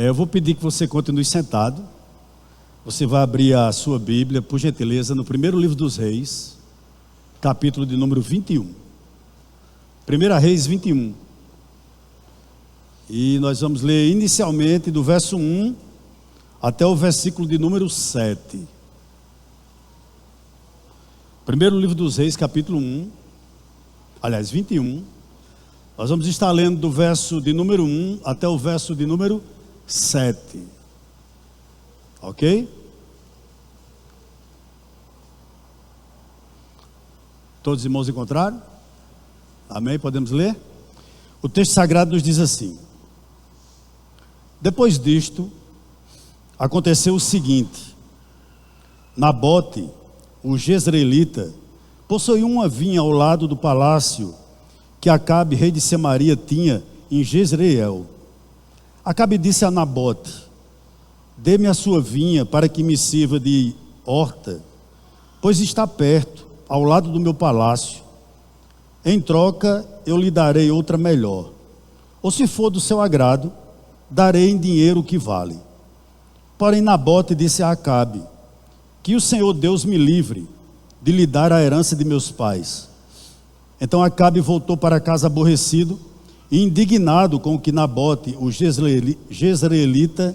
Eu vou pedir que você continue sentado. Você vai abrir a sua Bíblia, por gentileza, no primeiro livro dos Reis, capítulo de número 21. 1 Reis 21. E nós vamos ler inicialmente do verso 1 até o versículo de número 7. Primeiro livro dos Reis, capítulo 21. Nós vamos estar lendo do verso de número 1 até o verso de número 7. Ok? Todos os irmãos encontraram? Amém? Podemos ler? O texto sagrado nos diz assim: depois disto, aconteceu o seguinte: Nabote, o jezreelita, possuía uma vinha ao lado do palácio que Acabe, rei de Samaria, tinha em Jezreel. Acabe disse a Nabote: dê-me a sua vinha para que me sirva de horta, pois está perto, ao lado do meu palácio. Em troca, eu lhe darei outra melhor. Ou se for do seu agrado, darei em dinheiro o que vale. Porém Nabote disse a Acabe: que o Senhor Deus me livre de lhe dar a herança de meus pais. Então Acabe voltou para casa aborrecido e indignado com o que Nabote, o jezreelita,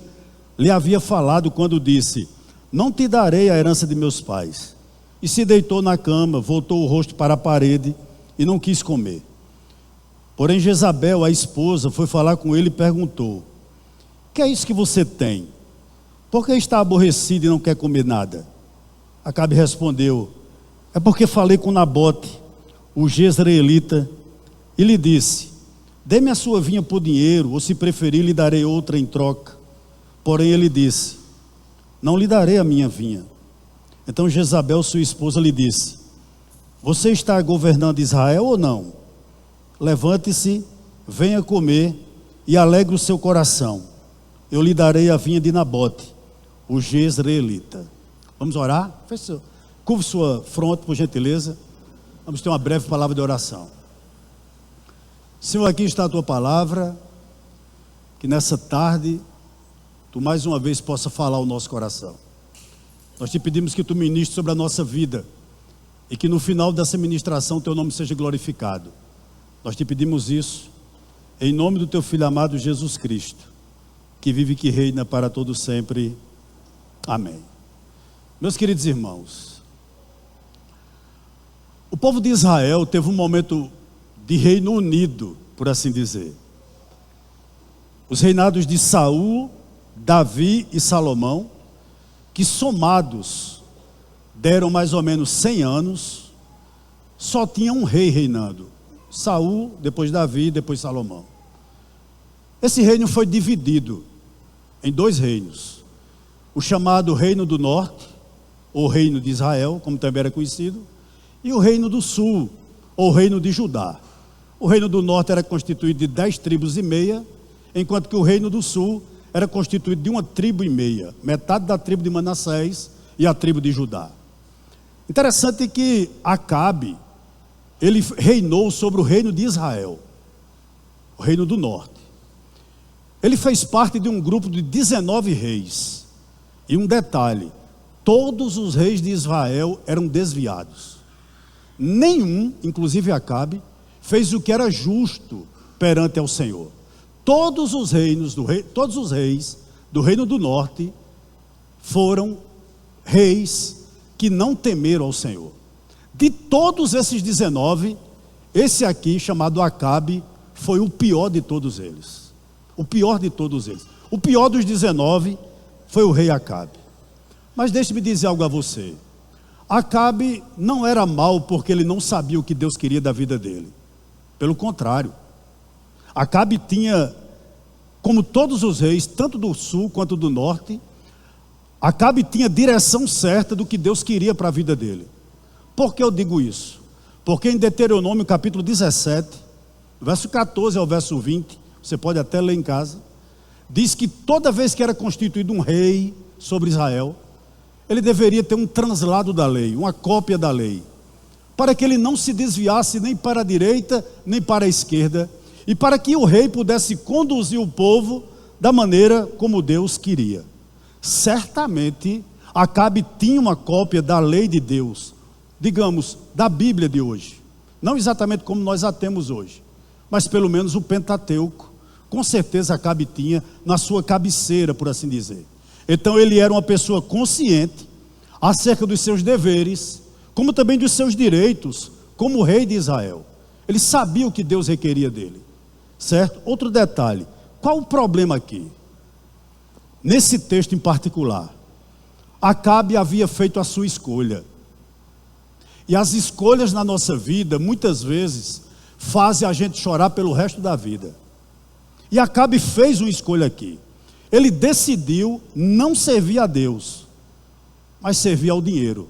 lhe havia falado quando disse: não te darei a herança de meus pais. E se deitou na cama, voltou o rosto para a parede e não quis comer. Porém Jezabel, a esposa, foi falar com ele e perguntou: que é isso que você tem? Por que está aborrecido e não quer comer nada? Acabe respondeu: é porque falei com Nabote, o jezreelita, e lhe disse: dê-me a sua vinha por dinheiro, ou se preferir lhe darei outra em troca. Porém ele disse: não lhe darei a minha vinha. Então Jezabel, sua esposa, lhe disse: você está governando Israel ou não? Levante-se, venha comer e alegre o seu coração. Eu lhe darei a vinha de Nabote, o jezreelita. Vamos orar? Curve sua fronte, por gentileza. Vamos ter uma breve palavra de oração. Senhor, aqui está a tua palavra, que nessa tarde tu mais uma vez possa falar ao nosso coração. Nós te pedimos que tu ministres sobre a nossa vida e que no final dessa ministração teu nome seja glorificado. Nós te pedimos isso em nome do teu Filho amado Jesus Cristo, que vive e que reina para todo sempre. Amém. Meus queridos irmãos, o povo de Israel teve um momento de reino unido, por assim dizer. Os reinados de Saul, Davi e Salomão, que somados deram mais ou menos 100 anos, só tinha um rei reinando: Saul, depois Davi, depois Salomão. Esse reino foi dividido em dois reinos: o chamado Reino do Norte, ou Reino de Israel, como também era conhecido, e o Reino do Sul, ou Reino de Judá. O Reino do Norte era constituído de 10 tribos e meia, enquanto que o Reino do Sul era constituído de 1 tribo e meia, metade da tribo de Manassés e a tribo de Judá. Interessante que Acabe, ele reinou sobre o reino de Israel, o Reino do Norte. Ele fez parte de um grupo de 19 reis. E um detalhe: todos os reis de Israel eram desviados. Nenhum, inclusive Acabe, fez o que era justo perante ao Senhor. Todos os reis do Reino do Norte foram reis que não temeram ao Senhor. De todos esses 19, esse aqui, chamado Acabe, foi o pior de todos eles. O pior de todos eles. O pior dos 19 foi o rei Acabe. Mas deixe-me dizer algo a você. Acabe não era mau porque ele não sabia o que Deus queria da vida dele. Pelo contrário. Acabe tinha, como todos os reis, tanto do sul quanto do norte, Acabe tinha direção certa do que Deus queria para a vida dele. Por que eu digo isso? Porque em Deuteronômio capítulo 17, verso 14 ao verso 20, você pode até ler em casa, diz que toda vez que era constituído um rei sobre Israel, ele deveria ter um translado da lei, uma cópia da lei, para que ele não se desviasse nem para a direita, nem para a esquerda, e para que o rei pudesse conduzir o povo da maneira como Deus queria. Certamente, Acabe tinha uma cópia da lei de Deus, digamos, da Bíblia de hoje. Não exatamente como nós a temos hoje, mas pelo menos o Pentateuco, com certeza Acabe tinha na sua cabeceira, por assim dizer. Então ele era uma pessoa consciente acerca dos seus deveres, como também dos seus direitos, como rei de Israel. Ele sabia o que Deus requeria dele, certo? Outro detalhe, qual o problema aqui? Nesse texto em particular, Acabe havia feito a sua escolha. E as escolhas na nossa vida, muitas vezes, fazem a gente chorar pelo resto da vida. E Acabe fez uma escolha aqui. Ele decidiu não servir a Deus, mas servir ao dinheiro.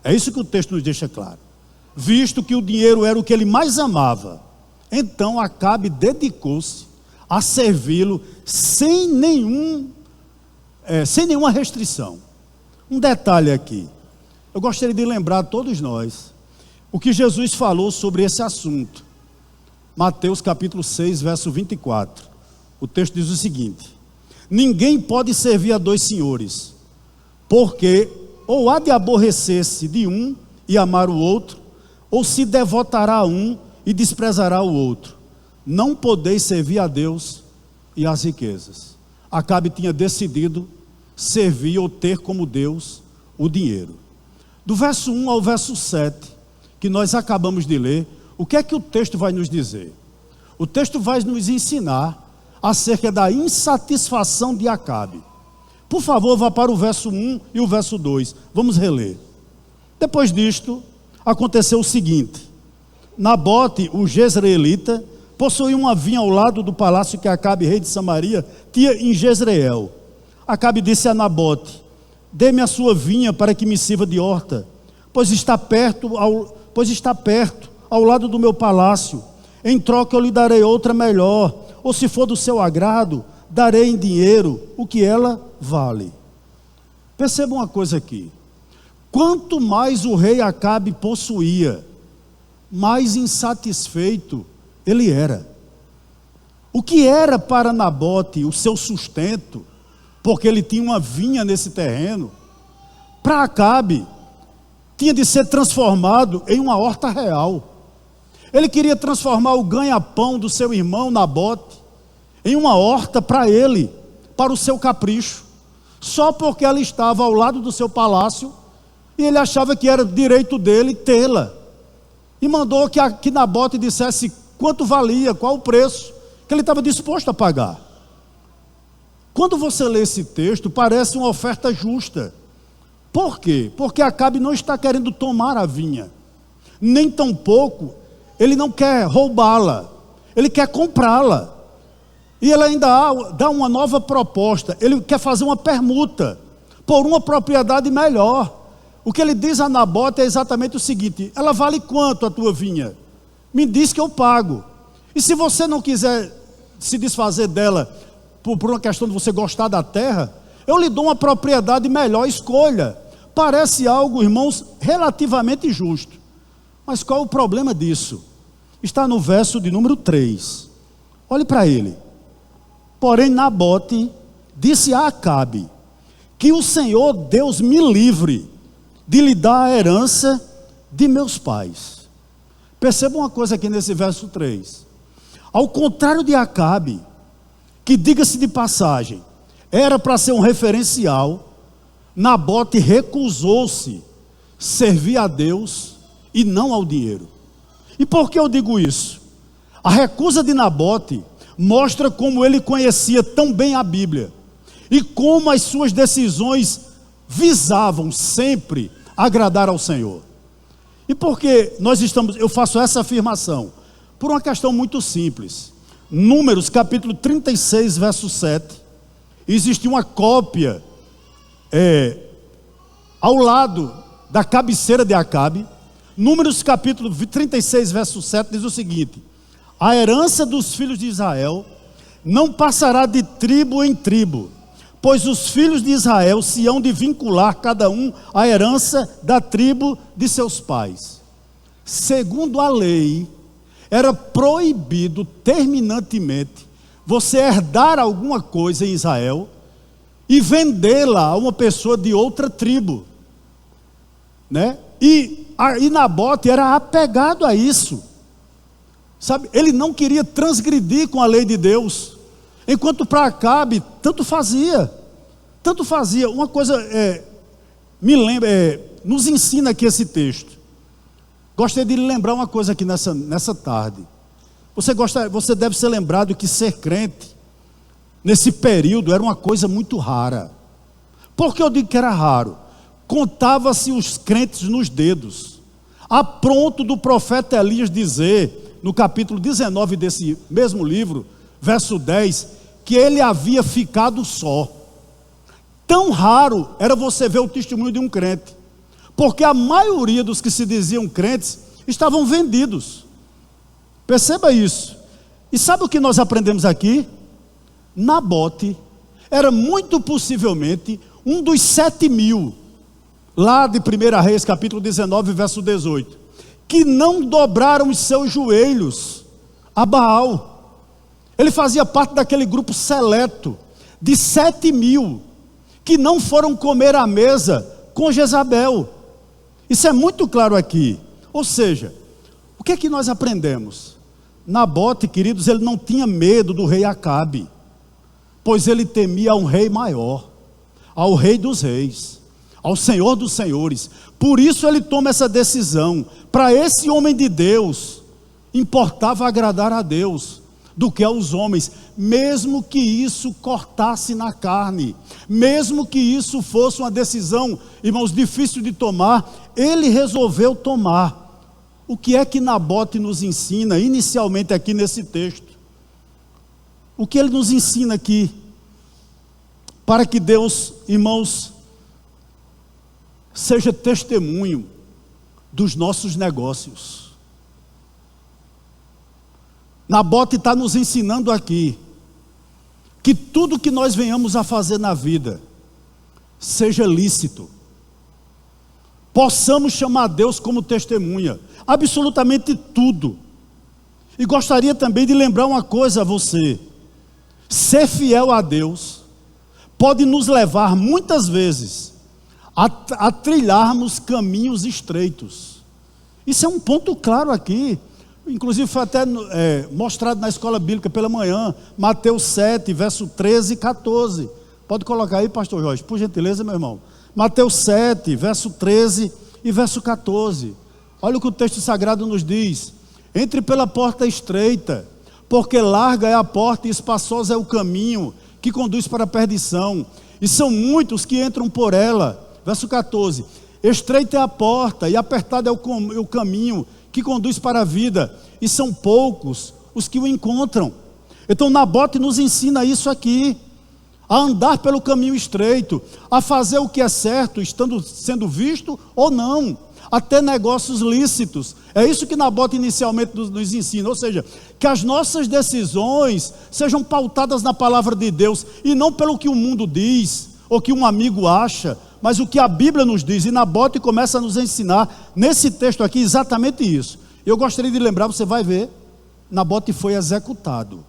É isso que o texto nos deixa claro. Visto que o dinheiro era o que ele mais amava, então Acabe dedicou-se a servi-lo sem nenhuma restrição. Um detalhe aqui, eu gostaria de lembrar a todos nós o que Jesus falou sobre esse assunto. Mateus capítulo 6, verso 24. O texto diz o seguinte: ninguém pode servir a dois senhores, porque ou há de aborrecer-se de um e amar o outro, ou se devotará a um e desprezará o outro. Não podeis servir a Deus e às riquezas. Acabe tinha decidido servir ou ter como Deus o dinheiro. Do verso 1 ao verso 7, que nós acabamos de ler, o que é que o texto vai nos dizer? O texto vai nos ensinar acerca da insatisfação de Acabe. Por favor, vá para o verso 1 e o verso 2. Vamos reler. Depois disto, aconteceu o seguinte: Nabote, o jezreelita, possuía uma vinha ao lado do palácio que Acabe, rei de Samaria, tinha em Jezreel. Acabe disse a Nabote: dê-me a sua vinha para que me sirva de horta, pois está perto ao lado do meu palácio. Em troca eu lhe darei outra melhor, ou se for do seu agrado, darei em dinheiro o que ela vale. Perceba uma coisa aqui: quanto mais o rei Acabe possuía, mais insatisfeito ele era. O que era para Nabote o seu sustento, porque ele tinha uma vinha nesse terreno, para Acabe tinha de ser transformado em uma horta real. Ele queria transformar o ganha-pão do seu irmão Nabote em uma horta para ele, para o seu capricho, só porque ela estava ao lado do seu palácio e ele achava que era direito dele tê-la. E mandou que Nabote dissesse quanto valia, qual o preço que ele estava disposto a pagar. Quando você lê esse texto, parece uma oferta justa. Por quê? Porque Acabe não está querendo tomar a vinha, nem tampouco ele não quer roubá-la, ele quer comprá-la. E ele ainda dá uma nova proposta, ele quer fazer uma permuta por uma propriedade melhor. O que ele diz a Nabote é exatamente o seguinte: ela vale quanto a tua vinha? Me diz que eu pago. E se você não quiser se desfazer dela por uma questão de você gostar da terra, eu lhe dou uma propriedade melhor, escolha. Parece algo, irmãos, relativamente justo. Mas qual o problema disso? Está no verso de número 3. Olhe para ele. Porém Nabote disse a Acabe: que o Senhor Deus me livre de lhe dar a herança de meus pais. Perceba uma coisa aqui nesse verso 3. Ao contrário de Acabe, que, diga-se de passagem, era para ser um referencial, Nabote recusou-se servir a Deus e não ao dinheiro. E por que eu digo isso? A recusa de Nabote mostra como ele conhecia tão bem a Bíblia e como as suas decisões visavam sempre agradar ao Senhor. E por que eu faço essa afirmação? Por uma questão muito simples. Números capítulo 36, verso 7, existe uma cópia ao lado da cabeceira de Acabe. Números capítulo 36, verso 7 diz o seguinte: a herança dos filhos de Israel não passará de tribo em tribo, pois os filhos de Israel se hão de vincular cada um à herança da tribo de seus pais. Segundo a lei, era proibido terminantemente você herdar alguma coisa em Israel e vendê-la a uma pessoa de outra tribo, né? E Nabote era apegado a isso, sabe? Ele não queria transgredir com a lei de Deus, enquanto para Acabe tanto fazia. Uma coisa nos ensina aqui esse texto. Gostaria de lhe lembrar uma coisa aqui nessa tarde. Você deve ser lembrado que ser crente nesse período era uma coisa muito rara. Por que eu digo que era raro? Contava-se os crentes nos dedos, a ponto do profeta Elias dizer, no capítulo 19 desse mesmo livro, verso 10, que ele havia ficado só. Tão raro era você ver o testemunho de um crente, porque a maioria dos que se diziam crentes estavam vendidos. Perceba isso. E sabe o que nós aprendemos aqui? Nabote era muito possivelmente um dos 7.000, lá de 1 Reis, capítulo 19, verso 18, que não dobraram os seus joelhos a Baal. Ele fazia parte daquele grupo seleto de 7.000 que não foram comer à mesa com Jezabel. Isso é muito claro aqui. Ou seja, o que é que nós aprendemos? Nabote, queridos, ele não tinha medo do rei Acabe, pois ele temia a um rei maior, ao rei dos reis, ao Senhor dos senhores. Por isso ele toma essa decisão. Para esse homem de Deus, importava agradar a Deus do que aos homens, mesmo que isso cortasse na carne, mesmo que isso fosse uma decisão, irmãos, difícil de tomar, ele resolveu tomar. O que é que Nabote nos ensina inicialmente aqui nesse texto? O que ele nos ensina aqui? Para que Deus, irmãos, seja testemunho dos nossos negócios. Nabote está nos ensinando aqui que tudo que nós venhamos a fazer na vida seja lícito, possamos chamar Deus como testemunha, absolutamente tudo. E gostaria também de lembrar uma coisa a você: ser fiel a Deus pode nos levar muitas vezes a trilharmos caminhos estreitos. Isso é um ponto claro aqui. Inclusive foi até mostrado na escola bíblica pela manhã, Mateus 7, verso 13 e 14. Pode colocar aí, pastor Jorge, por gentileza, meu irmão. Mateus 7, verso 13 e verso 14. Olha o que o texto sagrado nos diz: entre pela porta estreita, porque larga é a porta e espaçoso é o caminho que conduz para a perdição, e são muitos que entram por ela. Verso 14: estreita é a porta e apertado é o caminho que conduz para a vida, e são poucos os que o encontram. Então Nabote nos ensina isso aqui, a andar pelo caminho estreito, a fazer o que é certo, sendo visto ou não, até negócios lícitos. É isso que Nabote inicialmente nos ensina, ou seja, que as nossas decisões sejam pautadas na palavra de Deus, e não pelo que o mundo diz, ou que um amigo acha, mas o que a Bíblia nos diz. E Nabote começa a nos ensinar, nesse texto aqui, exatamente isso. Eu gostaria de lembrar, você vai ver, Nabote foi executado.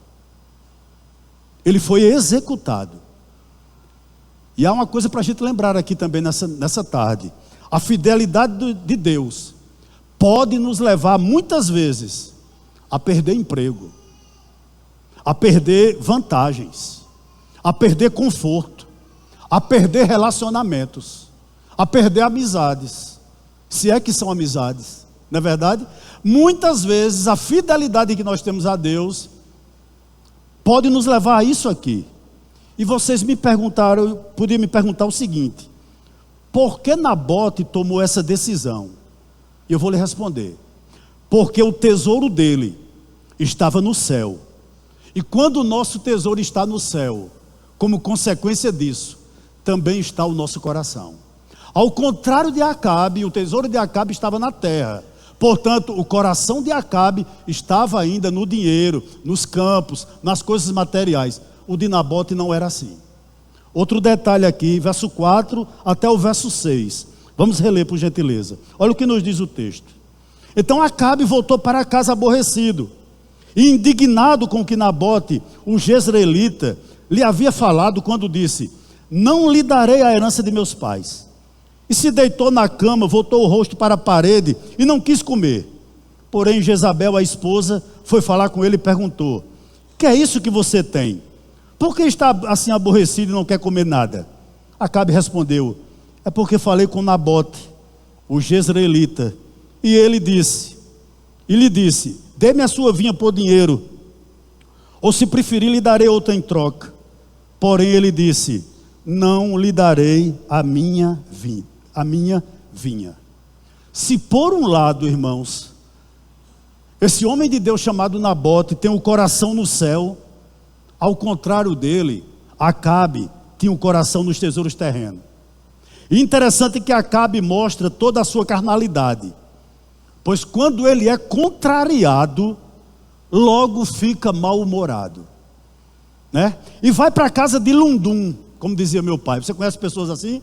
Ele foi executado. E há uma coisa para a gente lembrar aqui também nessa tarde: a fidelidade de Deus pode nos levar muitas vezes a perder emprego, a perder vantagens, a perder conforto, a perder relacionamentos, a perder amizades, se é que são amizades, não é verdade? Muitas vezes a fidelidade que nós temos a Deus pode nos levar a isso aqui. E vocês podiam me perguntar o seguinte: por que Nabote tomou essa decisão? E eu vou lhe responder: porque o tesouro dele estava no céu. E quando o nosso tesouro está no céu, como consequência disso, também está o nosso coração. Ao contrário de Acabe, o tesouro de Acabe estava na terra. Portanto, o coração de Acabe estava ainda no dinheiro, nos campos, nas coisas materiais. O de Nabote não era assim. Outro detalhe aqui, verso 4 até o verso 6. Vamos reler por gentileza. Olha o que nos diz o texto. Então Acabe voltou para casa aborrecido, e indignado com o que Nabote, o jezreelita, lhe havia falado quando disse: não lhe darei a herança de meus pais. E se deitou na cama, voltou o rosto para a parede e não quis comer. Porém Jezabel, a esposa, foi falar com ele e perguntou: que é isso que você tem? Por que está assim aborrecido e não quer comer nada? Acabe respondeu: é porque falei com Nabote, o jezreelita, e lhe disse: dê-me a sua vinha por dinheiro, ou se preferir lhe darei outra em troca. Porém ele disse: não lhe darei a minha vinha. Se por um lado, irmãos, esse homem de Deus chamado Nabote tem o coração no céu, ao contrário dele, Acabe tinha o coração nos tesouros terrenos. E interessante que Acabe mostra toda a sua carnalidade, pois quando ele é contrariado, logo fica mal-humorado, né? E vai para a casa de Lundum, como dizia meu pai. Você conhece pessoas assim?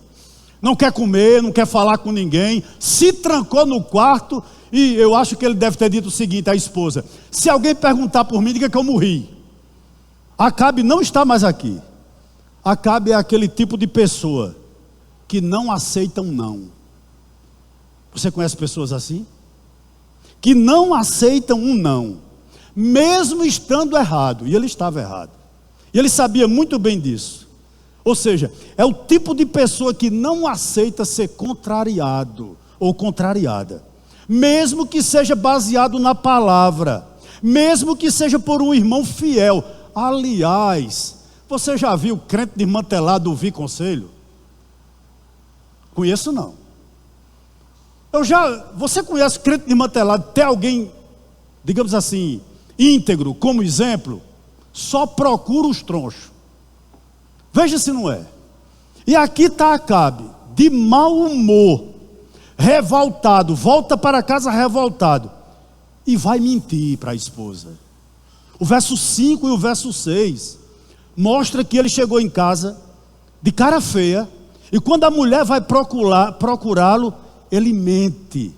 Não quer comer, não quer falar com ninguém, se trancou no quarto. E eu acho que ele deve ter dito o seguinte à esposa: se alguém perguntar por mim, diga que eu morri. Acabe não está mais aqui. Acabe é aquele tipo de pessoa que não aceita um não. Você conhece pessoas assim? Que não aceitam um não, mesmo estando errado. E ele estava errado. E ele sabia muito bem disso. Ou seja, é o tipo de pessoa que não aceita ser contrariado ou contrariada, mesmo que seja baseado na palavra, mesmo que seja por um irmão fiel. Aliás, você já viu crente desmantelado ouvir conselho? Conheço não. Você conhece crente desmantelado, tem alguém, digamos assim, íntegro como exemplo? Só procura os tronchos. Veja se não é. E aqui está Acabe, de mau humor, revoltado, volta para casa revoltado, e vai mentir para a esposa. O verso 5 e o verso 6 mostra que ele chegou em casa de cara feia, e quando a mulher vai procurá-lo, ele mente.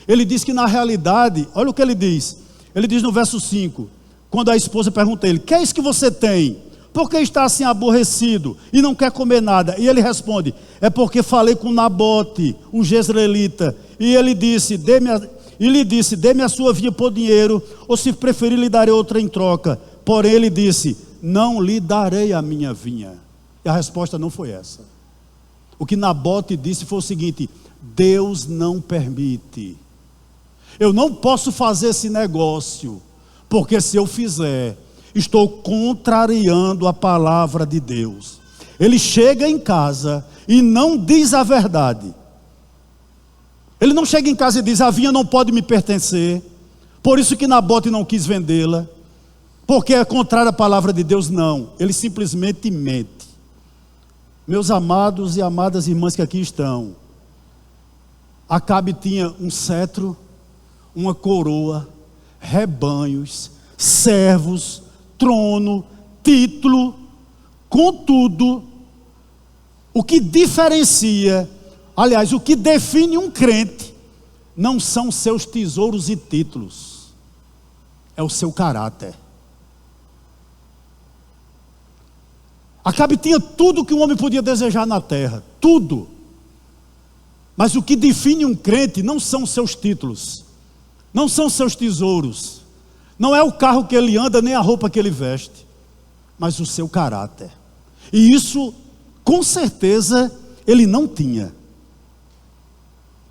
Ele diz que na realidade, olha o que ele diz no verso 5, quando a esposa pergunta a ele: que é isso que você tem? Por que está assim aborrecido e não quer comer nada? E ele responde: é porque falei com Nabote, o jezreelita, e ele disse: dê-me a sua vinha por dinheiro, ou se preferir lhe darei outra em troca. Porém ele disse: não lhe darei a minha vinha. E a resposta não foi essa. O que Nabote disse foi o seguinte: Deus não permite. Eu não posso fazer esse negócio, porque se eu fizer, estou contrariando a palavra de Deus. Ele chega em casa e não diz a verdade. Ele não chega em casa e diz: a vinha não pode me pertencer, por isso que Nabote não quis vendê-la, porque é contrário à palavra de Deus. Não, ele simplesmente mente. Meus amados e amadas irmãs que aqui estão, Acabe tinha um cetro, uma coroa, rebanhos, servos, trono, título. Contudo, o que diferencia, aliás, o que define um crente, não são seus tesouros e títulos, é o seu caráter. Acabe tinha tudo que um homem podia desejar na terra, tudo. Mas o que define um crente não são seus títulos, não são seus tesouros, não é o carro que ele anda, nem a roupa que ele veste, mas o seu caráter. E isso, com certeza, ele não tinha.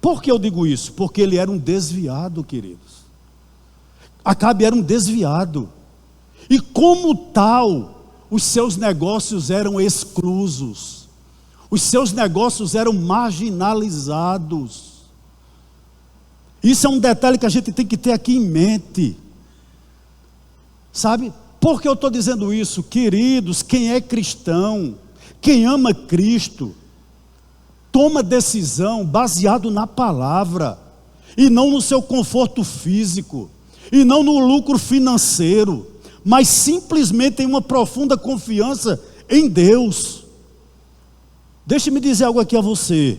Por que eu digo isso? Porque ele era um desviado, queridos. Acabe era um desviado. E como tal, os seus negócios eram exclusos. Os seus negócios eram marginalizados. Isso é um detalhe que a gente tem que ter aqui em mente. Sabe? Por que eu estou dizendo isso? Queridos, quem é cristão, quem ama Cristo, toma decisão baseado na palavra, e não no seu conforto físico, e não no lucro financeiro, mas simplesmente em uma profunda confiança em Deus. Deixe-me dizer algo aqui a você.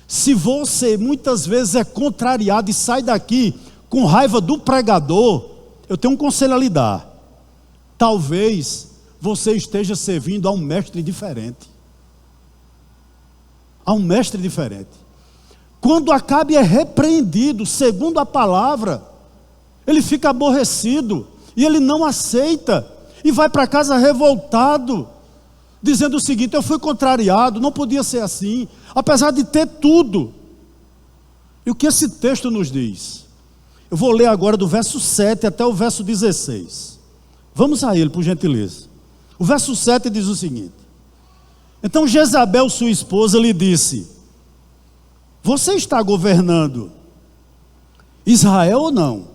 Se você muitas vezes é contrariado e sai daqui com raiva do pregador, eu tenho um conselho a lhe dar. Talvez você esteja servindo a um mestre diferente. A um mestre diferente. Quando Acabe é repreendido, segundo a palavra, ele fica aborrecido e ele não aceita e vai para casa revoltado, dizendo o seguinte: eu fui contrariado, não podia ser assim, apesar de ter tudo. E o que esse texto nos diz? Eu vou ler agora do verso 7 até o verso 16. Vamos a ele, por gentileza. O verso 7 diz o seguinte: então Jezabel, sua esposa, lhe disse: você está governando Israel ou não?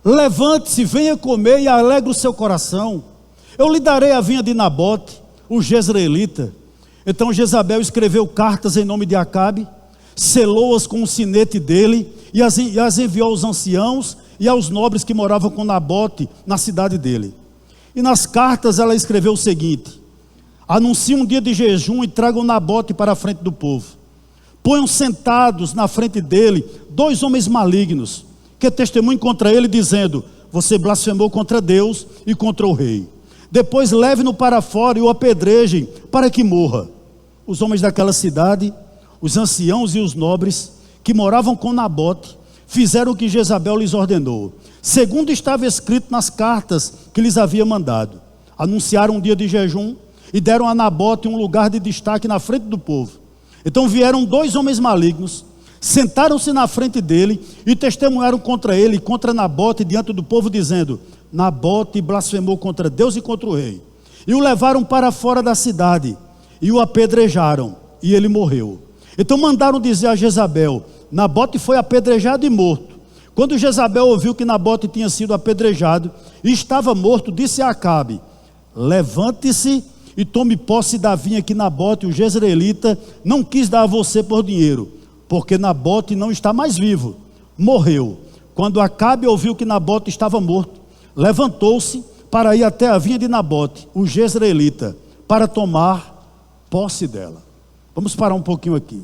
Levante-se, venha comer e alegre o seu coração. Eu lhe darei a vinha de Nabote, o jezreelita. Então Jezabel escreveu cartas em nome de Acabe, selou-as com o sinete dele e as enviou aos anciãos e aos nobres que moravam com Nabote na cidade dele. E nas cartas ela escreveu o seguinte: anuncie um dia de jejum e tragam Nabote para a frente do povo. Ponham sentados na frente dele 2 homens malignos, que testemunhem contra ele, dizendo: você blasfemou contra Deus e contra o rei. Depois leve-no para fora e o apedrejem para que morra. Os homens daquela cidade, os anciãos e os nobres que moravam com Nabote, fizeram o que Jezabel lhes ordenou, segundo estava escrito nas cartas que lhes havia mandado. Anunciaram um dia de jejum e deram a Nabote um lugar de destaque na frente do povo. Então vieram 2 homens malignos, sentaram-se na frente dele e testemunharam contra ele e contra Nabote diante do povo, dizendo: Nabote blasfemou contra Deus e contra o rei. E o levaram para fora da cidade e o apedrejaram, e ele morreu. Então mandaram dizer a Jezabel: Nabote foi apedrejado e morto. Quando Jezabel ouviu que Nabote tinha sido apedrejado e estava morto, disse a Acabe: levante-se e tome posse da vinha que Nabote, o jezreelita, não quis dar a você por dinheiro, porque Nabote não está mais vivo, morreu. Quando Acabe ouviu que Nabote estava morto, levantou-se para ir até a vinha de Nabote, o jezreelita, para tomar posse dela. Vamos parar um pouquinho aqui.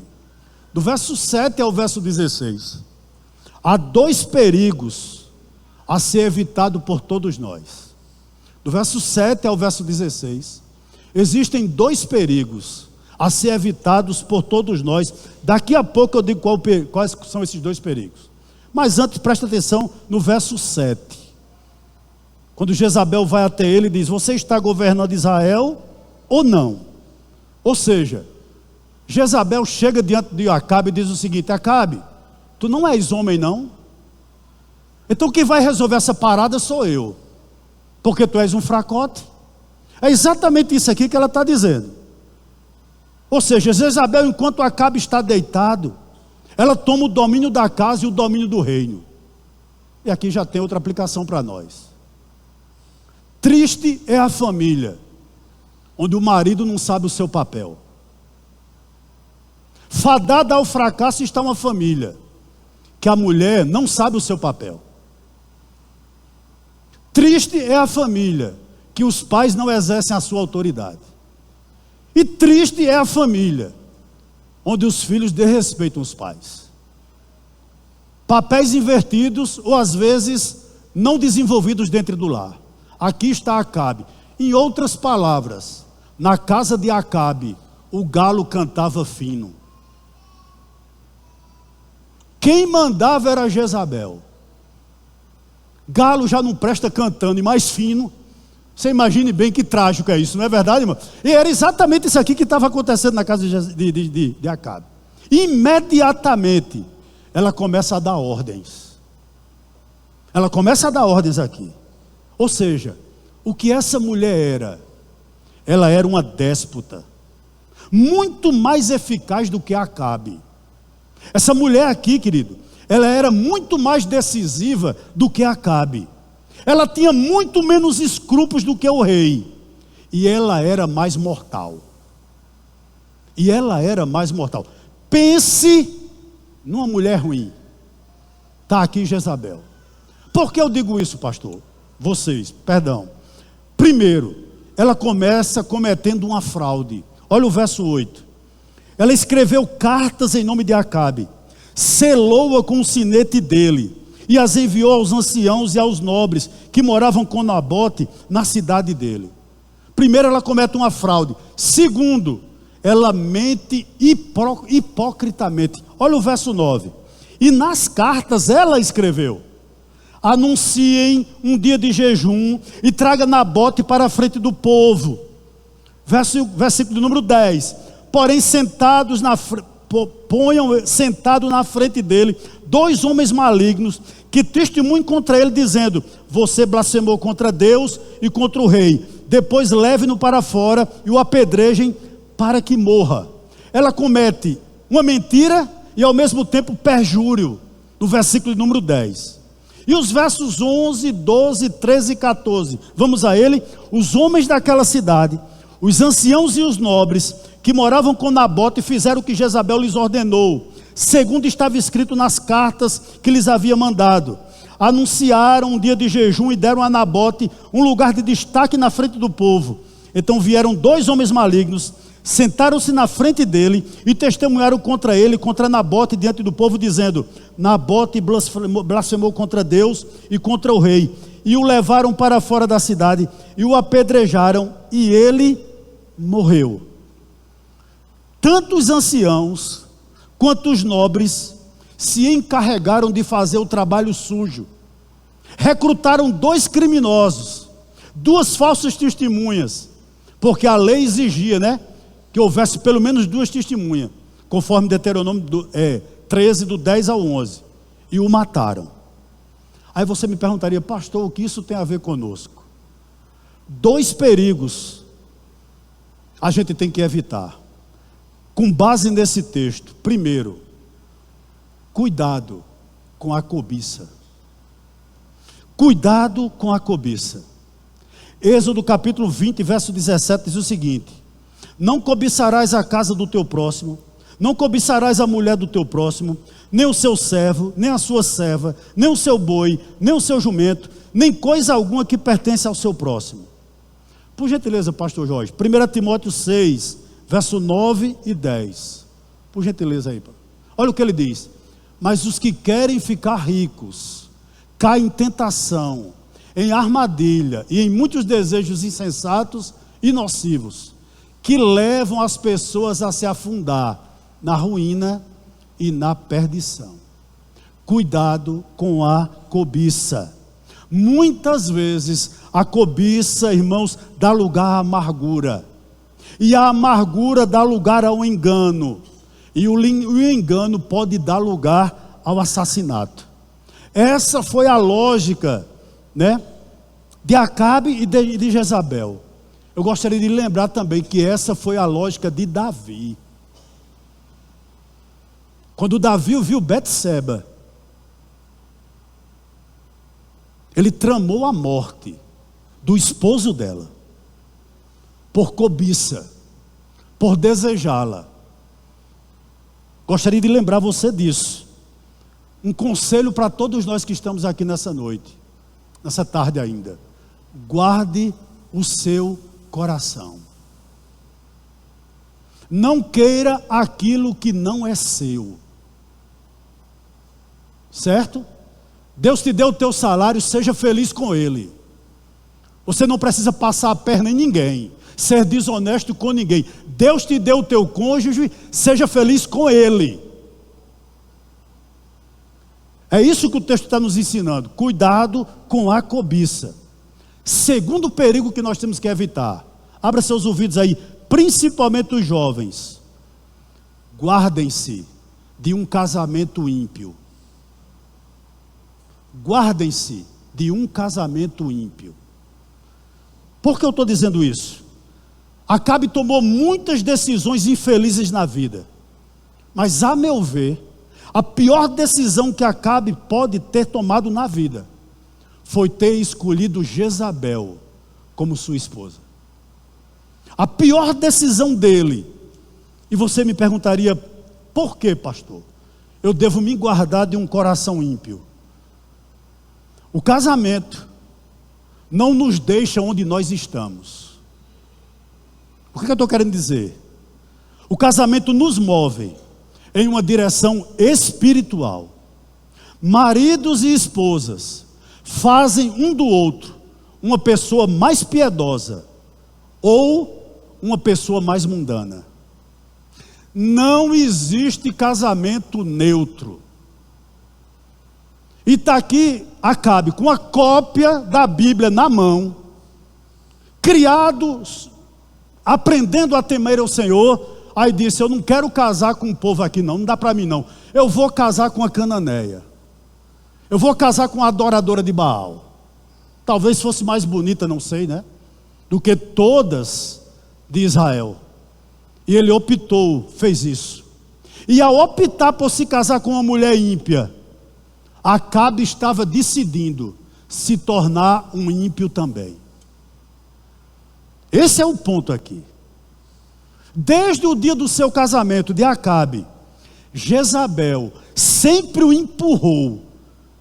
Do verso 7 ao verso 16. Há 2 perigos a ser evitado por todos nós. Do verso 7 ao verso 16. Existem 2 perigos a ser evitados por todos nós. Daqui a pouco eu digo quais são esses 2 perigos. Mas antes, presta atenção no verso 7. Quando Jezabel vai até ele e diz: você está governando Israel ou não? Ou seja, Jezabel chega diante de Acabe e diz o seguinte: Acabe, tu não és homem não? Então quem vai resolver essa parada sou eu, porque tu és um fracote. É exatamente isso aqui que ela está dizendo. Ou seja, Jezabel, enquanto Acabe está deitado, ela toma o domínio da casa e o domínio do reino. E aqui já tem outra aplicação para nós. Triste é a família onde o marido não sabe o seu papel. Fadada ao fracasso está uma família que a mulher não sabe o seu papel. Triste é a família que os pais não exercem a sua autoridade. E triste é a família onde os filhos desrespeitam os pais. Papéis invertidos ou às vezes não desenvolvidos dentro do lar. Aqui está Acabe. Em outras palavras, na casa de Acabe, o galo cantava fino. Quem mandava era Jezabel. Galo já não presta cantando, e mais fino. Você imagine bem que trágico é isso, não é verdade, irmão? E era exatamente isso aqui que estava acontecendo na casa de Acabe. Imediatamente, ela começa a dar ordens. Ela começa a dar ordens aqui. Ou seja, o que essa mulher era? Ela era uma déspota, muito mais eficaz do que Acabe. Essa mulher aqui, querido, ela era muito mais decisiva do que Acabe. Ela tinha muito menos escrúpulos do que o rei. E ela era mais mortal. Pense numa mulher ruim. Está aqui Jezabel. Por que eu digo isso, pastor? Primeiro, ela começa cometendo uma fraude. Olha o verso 8. Ela escreveu cartas em nome de Acabe, selou-a com o sinete dele e as enviou aos anciãos e aos nobres que moravam com Nabote na cidade dele. Primeiro, ela comete uma fraude. Segundo, ela mente hipocritamente. Olha o verso 9. E nas cartas ela escreveu: anunciem um dia de jejum e traga Nabote para a frente do povo. Versículo número 10. Porém, ponham sentado na frente dele 2 homens malignos que testemunhem contra ele, dizendo: você blasfemou contra Deus e contra o rei. Depois leve-no para fora e o apedrejem para que morra. Ela comete uma mentira e ao mesmo tempo perjúrio, no versículo número 10. E os versos 11, 12, 13 e 14, vamos a ele. Os homens daquela cidade, os anciãos e os nobres que moravam com Nabote, fizeram o que Jezabel lhes ordenou, segundo estava escrito nas cartas que lhes havia mandado. Anunciaram um dia de jejum e deram a Nabote um lugar de destaque na frente do povo. Então vieram 2 homens malignos, sentaram-se na frente dele e testemunharam contra ele, contra Nabote, diante do povo, dizendo: Nabote blasfemou contra Deus e contra o rei. E o levaram para fora da cidade e o apedrejaram, e ele morreu. Tanto os anciãos quanto os nobres se encarregaram de fazer o trabalho sujo. Recrutaram 2 criminosos, 2 falsas testemunhas, porque a lei exigia, que houvesse pelo menos 2 testemunhas, conforme Deuteronômio 13, do 10 ao 11, e o mataram. Aí você me perguntaria: pastor, o que isso tem a ver conosco? 2 perigos a gente tem que evitar, com base nesse texto. Primeiro, cuidado com a cobiça. Cuidado com a cobiça. Êxodo capítulo 20, verso 17 diz o seguinte: não cobiçarás a casa do teu próximo, não cobiçarás a mulher do teu próximo, nem o seu servo, nem a sua serva, nem o seu boi, nem o seu jumento, nem coisa alguma que pertence ao seu próximo. Por gentileza, pastor Jorge, 1 Timóteo 6, verso 9 e 10. Por gentileza aí. Olha o que ele diz: mas os que querem ficar ricos caem em tentação, em armadilha e em muitos desejos insensatos e nocivos, que levam as pessoas a se afundar na ruína e na perdição. Cuidado com a cobiça. Muitas vezes a cobiça, irmãos, dá lugar à amargura, e a amargura dá lugar ao engano, e o engano pode dar lugar ao assassinato. Essa foi a lógica, de Acabe e de Jezabel. Eu gostaria de lembrar também que essa foi a lógica de Davi. Quando Davi viu Betseba, ele tramou a morte do esposo dela, por cobiça, por desejá-la. Gostaria de lembrar você disso. Um conselho para todos nós que estamos aqui nessa noite, nessa tarde ainda: guarde o seu coração. Não queira aquilo que não é seu. Certo? Deus te deu o teu salário, seja feliz com ele. Você não precisa passar a perna em ninguém, ser desonesto com ninguém. Deus te deu o teu cônjuge, seja feliz com ele. É isso que o texto está nos ensinando. Cuidado com a cobiça. Segundo perigo que nós temos que evitar. Abra seus ouvidos aí, principalmente os jovens. Guardem-se de um casamento ímpio. Guardem-se de um casamento ímpio. Por que eu estou dizendo isso? Acabe tomou muitas decisões infelizes na vida, mas a meu ver, a pior decisão que Acabe pode ter tomado na vida foi ter escolhido Jezabel como sua esposa. A pior decisão dele. E você me perguntaria: por que, pastor? Eu devo me guardar de um coração ímpio. O casamento não nos deixa onde nós estamos. O que eu estou querendo dizer? O casamento nos move em uma direção espiritual, Maridos e esposas fazem um do outro uma pessoa mais piedosa ou uma pessoa mais mundana. Não existe casamento neutro. E está aqui Acabe com a cópia da Bíblia na mão, criado, aprendendo a temer ao Senhor. Aí disse: eu não quero casar com o povo aqui não dá para mim não. Eu vou casar com a cananeia. Eu vou casar com a adoradora de Baal. Talvez fosse mais bonita, não sei, né? Do que todas de Israel. E ele optou, fez isso. E ao optar por se casar com uma mulher ímpia, Acabe estava decidindo se tornar um ímpio também. Esse é o ponto aqui. Desde o dia do seu casamento de Acabe, Jezabel sempre o empurrou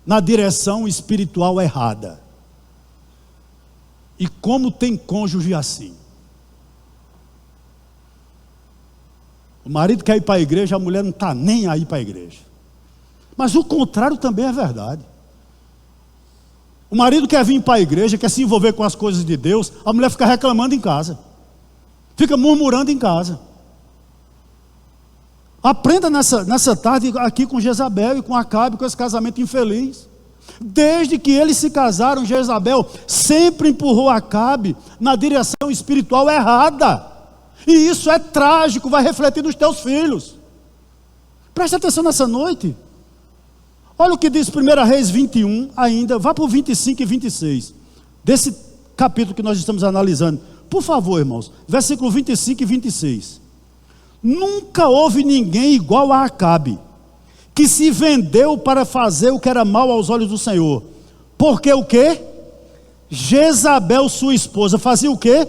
na direção espiritual errada. E como tem cônjuge assim? O marido quer ir para a igreja, a mulher não está nem aí para a igreja. Mas o contrário também é verdade. O marido quer vir para a igreja, quer se envolver com as coisas de Deus, a mulher fica reclamando em casa, fica murmurando em casa. Aprenda nessa tarde aqui com Jezabel e com Acabe, com esse casamento infeliz. Desde que eles se casaram, Jezabel sempre empurrou Acabe na direção espiritual errada. E isso é trágico, vai refletir nos teus filhos. Preste atenção nessa noite. Olha o que diz 1 Reis 21 ainda, vá para o 25 e 26. Desse capítulo que nós estamos analisando. Por favor, irmãos, versículo 25 e 26. Nunca houve ninguém igual a Acabe, que se vendeu para fazer o que era mal aos olhos do Senhor. Porque o quê? Jezabel, sua esposa, fazia o quê?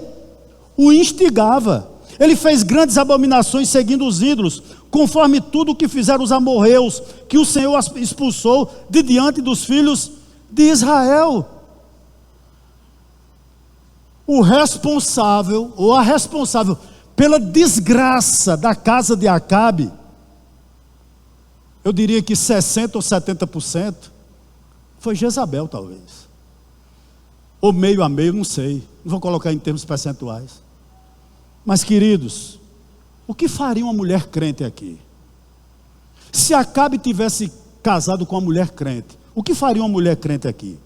O instigava. Ele fez grandes abominações seguindo os ídolos, conforme tudo o que fizeram os amorreus, que o Senhor expulsou de diante dos filhos de Israel. O responsável, ou a responsável pela desgraça da casa de Acabe, eu diria que 60% ou 70%, foi Jezabel talvez. Ou meio a meio, não sei. Não vou colocar em termos percentuais. Mas queridos, o que faria uma mulher crente aqui? Se Acabe tivesse casado com uma mulher crente, o que faria uma mulher crente aqui?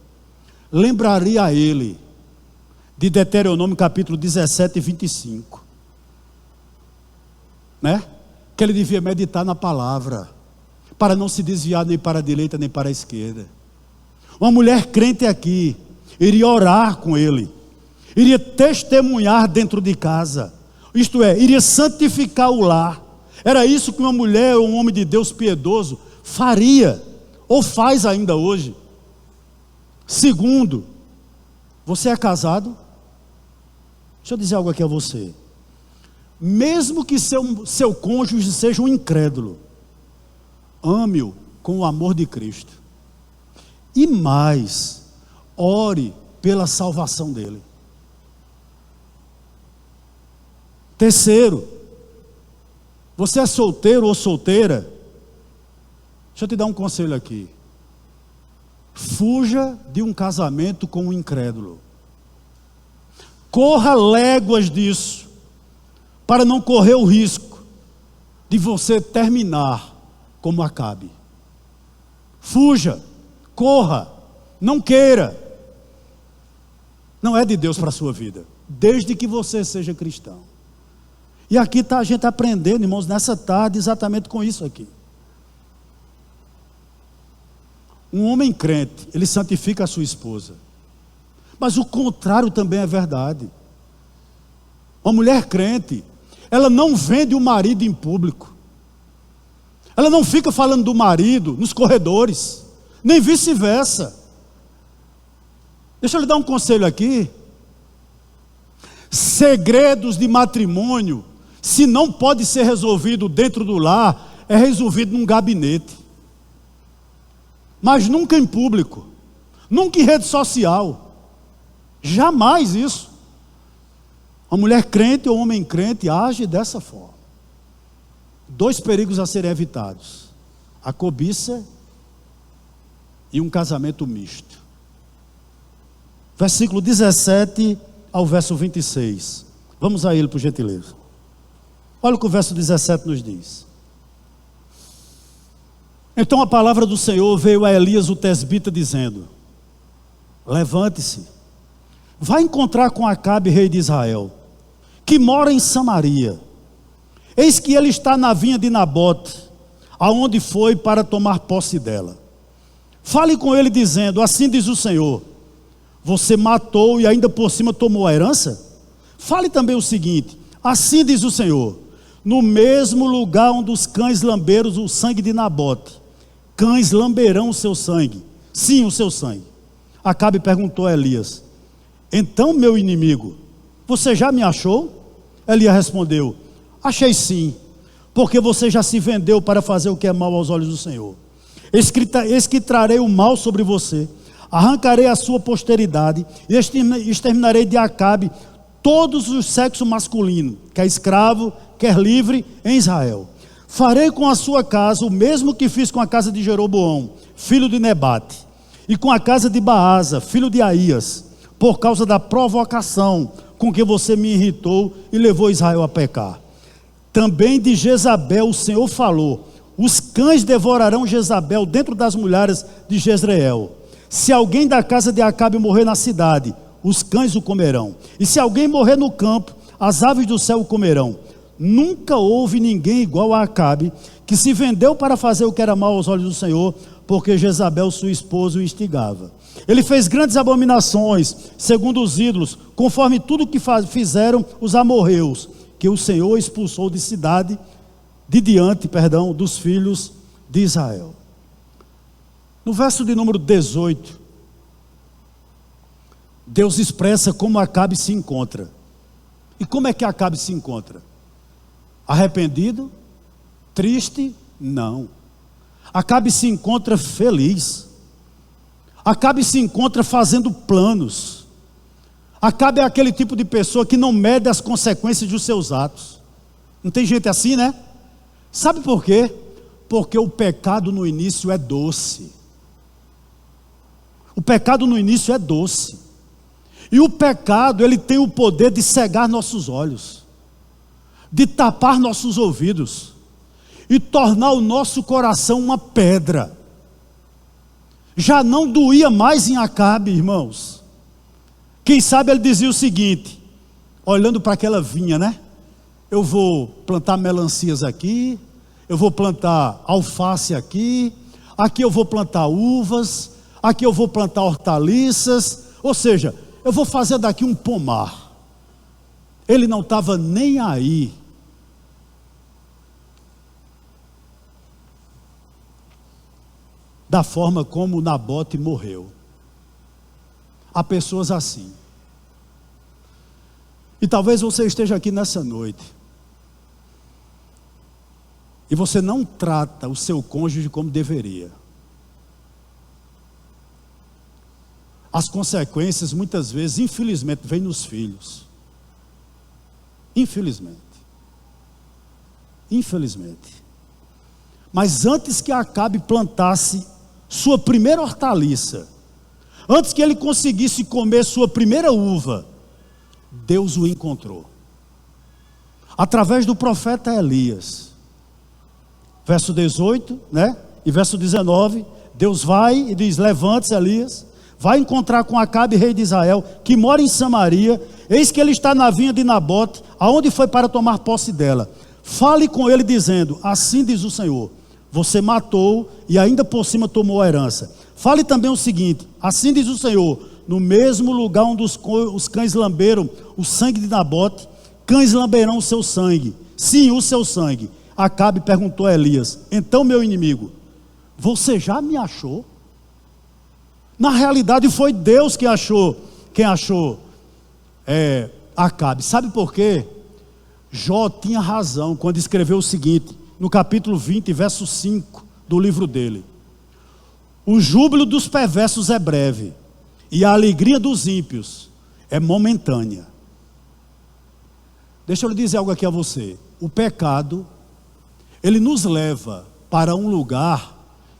Lembraria a ele de Deuteronômio capítulo 17 e 25. Né? Que ele devia meditar na palavra, para não se desviar nem para a direita nem para a esquerda. Uma mulher crente aqui iria orar com ele, iria testemunhar dentro de casa, isto é, iria santificar o lar. Era isso que uma mulher ou um homem de Deus piedoso faria, ou faz ainda hoje. Segundo, você é casado? Deixa eu dizer algo aqui a você. Mesmo que seu cônjuge seja um incrédulo, ame-o com o amor de Cristo. E mais, ore pela salvação dele. Terceiro, você é solteiro ou solteira? Deixa eu te dar um conselho aqui. Fuja de um casamento com um incrédulo. Corra léguas disso, para não correr o risco de você terminar como Acabe. Fuja, corra, não queira. Não é de Deus para a sua vida, desde que você seja cristão. E aqui está a gente aprendendo, irmãos, nessa tarde, exatamente com isso aqui. Um homem crente, ele santifica a sua esposa. Mas o contrário também é verdade. Uma mulher crente, ela não vende o marido em público. Ela não fica falando do marido nos corredores, nem vice-versa. Deixa eu lhe dar um conselho aqui. Segredos de matrimônio, se não pode ser resolvido dentro do lar, é resolvido num gabinete. Mas nunca em público, nunca em rede social. Jamais isso. Uma mulher crente ou um homem crente age dessa forma. Dois perigos a serem evitados: a cobiça e um casamento misto. Versículo 17 ao verso 26. Vamos a ele, por gentileza. Olha o que o verso 17 nos diz. Então a palavra do Senhor veio a Elias o tesbita dizendo: levante-se, vá encontrar com Acabe, rei de Israel, que mora em Samaria. Eis que ele está na vinha de Nabote, aonde foi para tomar posse dela. Fale com ele dizendo: assim diz o Senhor, você matou e ainda por cima tomou a herança? Fale também o seguinte: assim diz o Senhor, no mesmo lugar onde os cães lamberam o sangue de Nabote, cães lamberão o seu sangue, sim, o seu sangue. Acabe perguntou a Elias: então, meu inimigo, você já me achou? Elias respondeu: achei sim, porque você já se vendeu para fazer o que é mal aos olhos do Senhor. Eis que trarei o mal sobre você, arrancarei a sua posteridade e exterminarei de Acabe todos os sexos masculinos, quer escravo, quer livre, em Israel. Farei com a sua casa o mesmo que fiz com a casa de Jeroboão, filho de Nebate, e com a casa de Baasa, filho de Aías, por causa da provocação com que você me irritou e levou Israel a pecar. Também de Jezabel o Senhor falou: os cães devorarão Jezabel dentro das mulheres de Jezreel. Se alguém da casa de Acabe morrer na cidade, os cães o comerão. E se alguém morrer no campo, as aves do céu o comerão. Nunca houve ninguém igual a Acabe, que se vendeu para fazer o que era mal aos olhos do Senhor, porque Jezabel, sua esposa, o instigava. Ele fez grandes abominações, segundo os ídolos, conforme tudo que fizeram os amorreus, que o Senhor expulsou de diante dos filhos de Israel. No verso de número 18, Deus expressa como Acabe se encontra. E como é que Acabe se encontra? Arrependido? Triste? Não. Acabe se encontra feliz. Acabe se encontra fazendo planos. Acabe é aquele tipo de pessoa que não mede as consequências dos seus atos. Não tem gente assim, né? Sabe por quê? Porque o pecado no início é doce. O pecado no início é doce. E o pecado, ele tem o poder de cegar nossos olhos, de tapar nossos ouvidos e tornar o nosso coração uma pedra. Já não doía mais em Acabe, irmãos. Quem sabe ele dizia o seguinte, olhando para aquela vinha, né? Eu vou plantar melancias aqui, eu vou plantar alface aqui, aqui eu vou plantar uvas, aqui eu vou plantar hortaliças, ou seja, eu vou fazer daqui um pomar. Ele não estava nem aí. Da forma como Nabote morreu. Há pessoas assim. E talvez você esteja aqui nessa noite e você não trata o seu cônjuge como deveria. As consequências muitas vezes, infelizmente, vêm nos filhos. Infelizmente. Mas antes que Acabe plantasse sua primeira hortaliça, antes que ele conseguisse comer sua primeira uva, Deus o encontrou. Através do profeta Elias. Verso 18, né? E verso 19, Deus vai e diz: levante-se, Elias, vai encontrar com Acabe, rei de Israel, que mora em Samaria. Eis que ele está na vinha de Nabote, aonde foi para tomar posse dela. Fale com ele dizendo: assim diz o Senhor, você matou e ainda por cima tomou a herança. Fale também o seguinte: assim diz o Senhor, no mesmo lugar onde os cães lamberam o sangue de Nabote, cães lamberão o seu sangue, sim, o seu sangue. Acabe perguntou a Elias: então, meu inimigo, você já me achou? Na realidade foi Deus que achou, quem achou Acabe. Sabe por quê? Jó tinha razão quando escreveu o seguinte, no capítulo 20, verso 5 do livro dele: o júbilo dos perversos é breve, e a alegria dos ímpios é momentânea. Deixa eu lhe dizer algo aqui a você. O pecado, ele nos leva para um lugar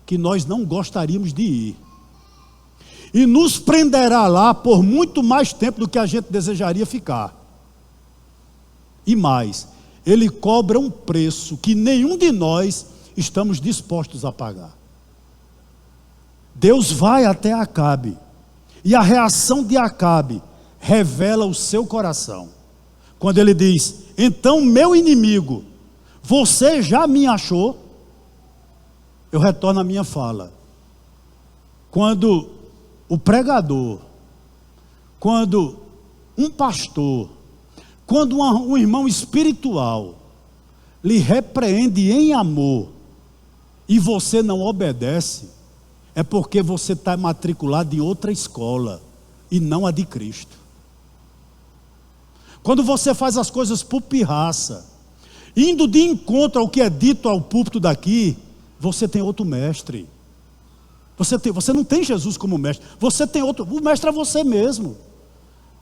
que nós não gostaríamos de ir. e nos prenderá lá por muito mais tempo do que a gente desejaria ficar. E mais, ele cobra um preço que nenhum de nós estamos dispostos a pagar. Deus vai até Acabe, e a reação de Acabe revela o seu coração. Quando ele diz: então meu inimigo, você já me achou? Eu retorno à minha fala. Quando o pregador, quando um pastor, quando um irmão espiritual lhe repreende em amor e você não obedece, é porque você está matriculado em outra escola e não a de Cristo. Quando você faz as coisas por pirraça, indo de encontro ao que é dito ao púlpito daqui, você tem outro mestre. Você não tem Jesus como mestre, você tem outro. O mestre é você mesmo.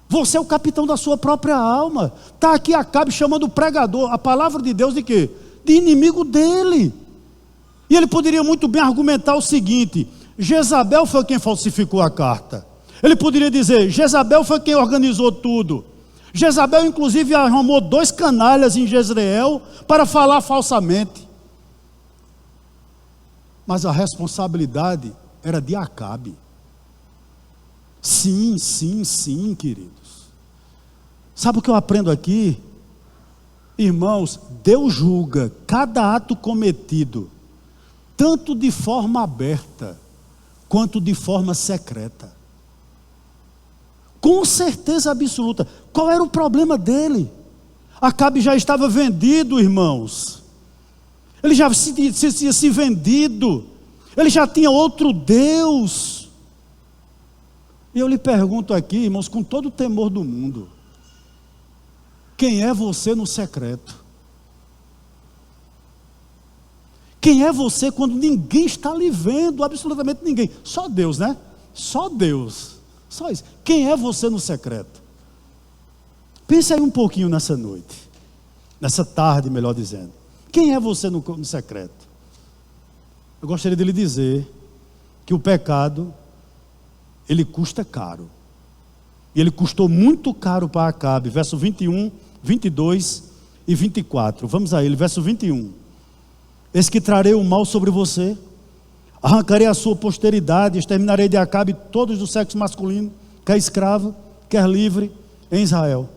Você é o capitão da sua própria alma. Está aqui Acabe chamando o pregador, a palavra de Deus de quê? De inimigo dele. E ele poderia muito bem argumentar o seguinte: Jezabel foi quem falsificou a carta. Ele poderia dizer: Jezabel foi quem organizou tudo. Jezabel inclusive arrumou 2 canalhas em Jezreel para falar falsamente. Mas a responsabilidade era de Acabe. Sim, queridos. Sabe o que eu aprendo aqui? Irmãos, Deus julga cada ato cometido, tanto de forma aberta, quanto de forma secreta. Com certeza absoluta. Qual era o problema dele? Acabe já estava vendido, irmãos. Ele já tinha se vendido. Ele já tinha outro Deus. E eu lhe pergunto aqui, irmãos, com todo o temor do mundo: quem é você no secreto? Quem é você quando ninguém está lhe vendo? Absolutamente ninguém. Só Deus, né? Só Deus. Só isso. Quem é você no secreto? Pense aí um pouquinho nessa noite. Nessa tarde, melhor dizendo. Quem é você no secreto? Eu gostaria de lhe dizer que o pecado, ele custa caro. E ele custou muito caro para Acabe. Verso 21, 22 e 24. Vamos a ele, verso 21. Eis que trarei o mal sobre você, arrancarei a sua posteridade, exterminarei de Acabe todos do sexo masculino, quer escravo, quer livre, em Israel.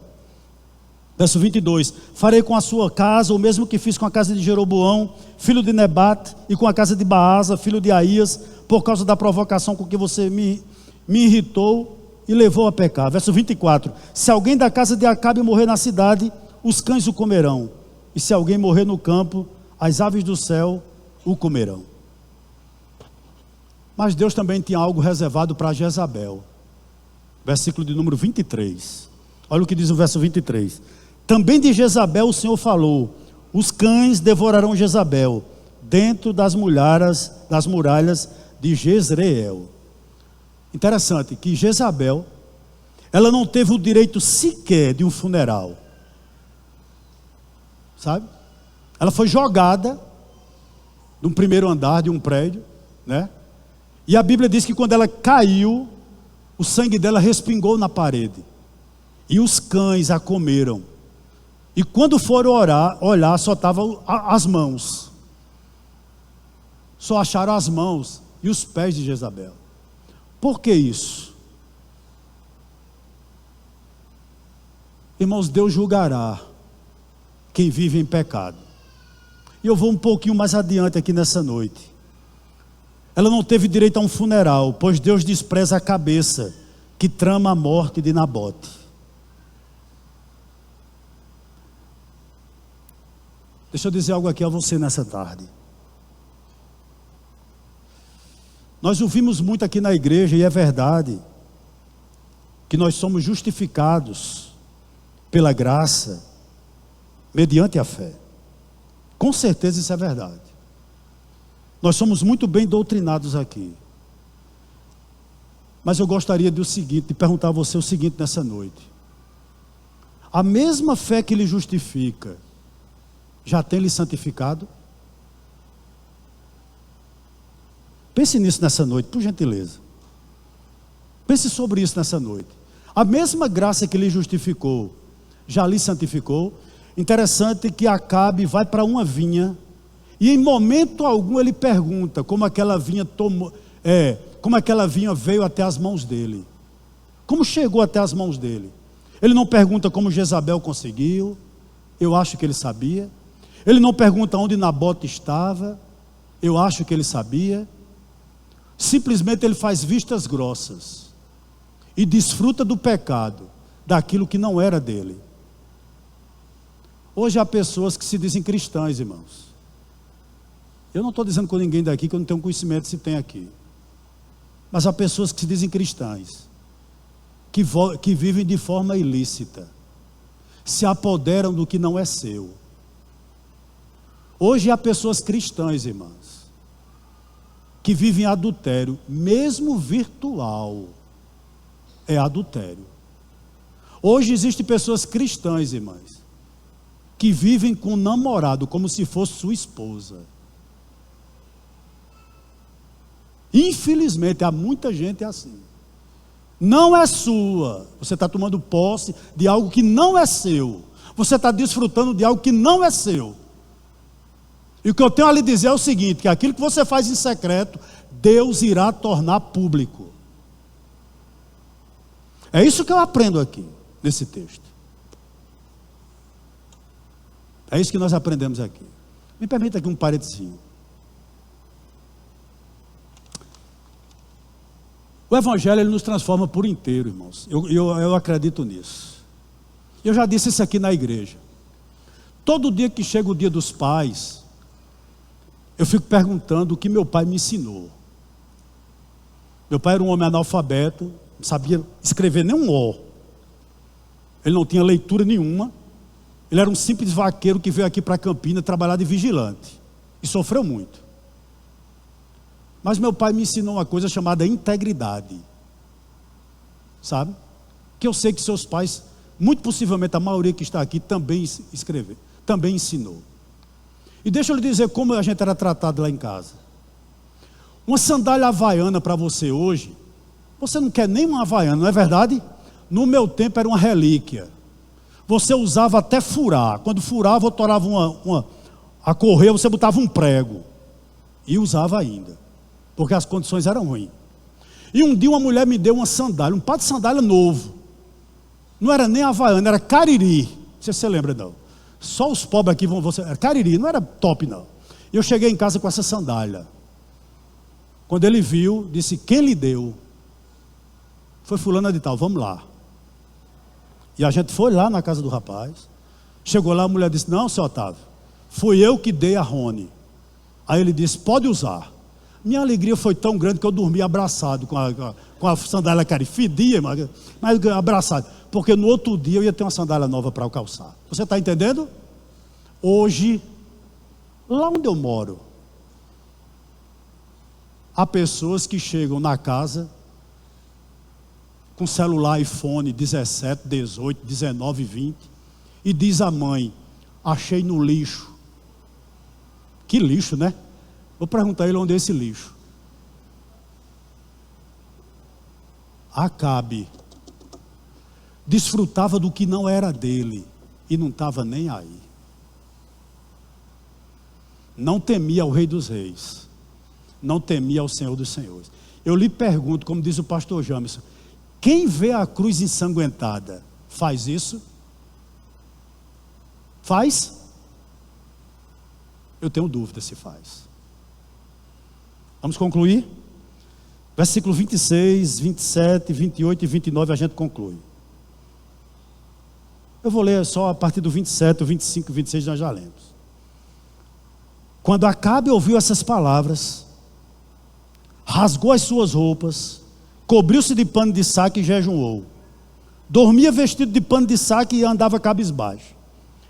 Verso 22, farei com a sua casa o mesmo que fiz com a casa de Jeroboão, filho de Nebate, e com a casa de Baasa, filho de Aías, por causa da provocação com que você me irritou e levou a pecar. Verso 24, se alguém da casa de Acabe morrer na cidade, os cães o comerão, e se alguém morrer no campo, as aves do céu o comerão. Mas Deus também tinha algo reservado para Jezabel. Versículo de número 23. Olha o que diz o verso 23. Também de Jezabel o Senhor falou: os cães devorarão Jezabel dentro das muralhas de Jezreel. Interessante que Jezabel, ela não teve o direito sequer de um funeral. Sabe? Ela foi jogada de um primeiro andar de um prédio, né? E a Bíblia diz que quando ela caiu, o sangue dela respingou na parede. E os cães a comeram. E quando foram olhar, só estavam as mãos. Só acharam as mãos e os pés de Jezabel. Por que isso? Irmãos, Deus julgará quem vive em pecado. E eu vou um pouquinho mais adiante aqui nessa noite. Ela não teve direito a um funeral, pois Deus despreza a cabeça que trama a morte de Nabote. Deixa eu dizer algo aqui a você nessa tarde. Nós ouvimos muito aqui na igreja, e é verdade, que nós somos justificados pela graça, mediante a fé. Com certeza isso é verdade. Nós somos muito bem doutrinados aqui. Mas eu gostaria de perguntar a você o seguinte nessa noite: a mesma fé que lhe justifica, já tem lhe santificado? Pense nisso nessa noite, por gentileza. Pense sobre isso nessa noite. A mesma graça que lhe justificou, já lhe santificou. Interessante que Acabe vai para uma vinha, e em momento algum ele pergunta como aquela vinha veio até as mãos dele. Como chegou até as mãos dele? Ele não pergunta como Jezabel conseguiu, eu acho que ele sabia. Ele não pergunta onde Nabote estava, eu acho que ele sabia. Simplesmente ele faz vistas grossas e desfruta do pecado, daquilo que não era dele. Hoje há pessoas que se dizem cristãs, irmãos. Eu não estou dizendo com ninguém daqui que eu não tenho conhecimento se tem aqui. Mas há pessoas que se dizem cristãs, que vivem de forma ilícita, se apoderam do que não é seu. Hoje há pessoas cristãs, irmãs, que vivem adultério, mesmo virtual, é adultério. Hoje existem pessoas cristãs, irmãs, que vivem com o namorado como se fosse sua esposa. Infelizmente, há muita gente assim. Não é sua. Você está tomando posse de algo que não é seu. Você está desfrutando de algo que não é seu. E o que eu tenho a lhe dizer é o seguinte, que aquilo que você faz em secreto, Deus irá tornar público. É isso que eu aprendo aqui, nesse texto. É isso que nós aprendemos aqui. Me permita aqui um parentezinho. O Evangelho, ele nos transforma por inteiro, irmãos. Eu acredito nisso. Eu já disse isso aqui na igreja. Todo dia que chega o dia dos pais, eu fico perguntando o que meu pai me ensinou. Meu pai era um homem analfabeto, não sabia escrever nem um O. Ele não tinha leitura nenhuma. Ele era um simples vaqueiro que veio aqui para Campinas trabalhar de vigilante. E sofreu muito. Mas meu pai me ensinou uma coisa chamada integridade. Sabe? Que eu sei que seus pais, muito possivelmente a maioria que está aqui, também ensinou. E deixa eu lhe dizer como a gente era tratado lá em casa. Uma sandália havaiana para você hoje, você não quer nem uma havaiana, não é verdade? No meu tempo era uma relíquia. Você usava até furar. Quando furava ou torava a correia, você botava um prego. E usava ainda. Porque as condições eram ruins. E um dia uma mulher me deu uma sandália, um par de sandália novo. Não era nem havaiana, era cariri. Não sei se você lembra não. Só os pobres aqui vão... Era cariri, não era top não. E eu cheguei em casa com essa sandália. Quando ele viu, disse, quem lhe deu? Foi fulana de tal, vamos lá. E a gente foi lá na casa do rapaz. Chegou lá, a mulher disse, não, seu Otávio, fui eu que dei a Rony. Aí ele disse, pode usar. Minha alegria foi tão grande que eu dormi abraçado com a sandália cara. Fedia, mas abraçado. Porque no outro dia eu ia ter uma sandália nova para calçar. Você está entendendo? Hoje, lá onde eu moro, há pessoas que chegam na casa com celular iPhone 17, 18, 19, 20 e diz à mãe, achei no lixo. Que lixo, né? Vou perguntar a ele onde é esse lixo. Acabe desfrutava do que não era dele e não estava nem aí. Não temia ao Rei dos Reis, não temia ao Senhor dos Senhores. Eu lhe pergunto, como diz o pastor Jamerson, quem vê a cruz ensanguentada faz isso? Faz? Eu tenho dúvida se faz. Vamos concluir? Versículo 26, 27, 28 e 29 a gente conclui. Eu vou ler só a partir do 27, o 25 e 26 nós já lemos. Quando Acabe ouviu essas palavras, rasgou as suas roupas, cobriu-se de pano de saco e jejuou. Dormia vestido de pano de saco e andava cabisbaixo.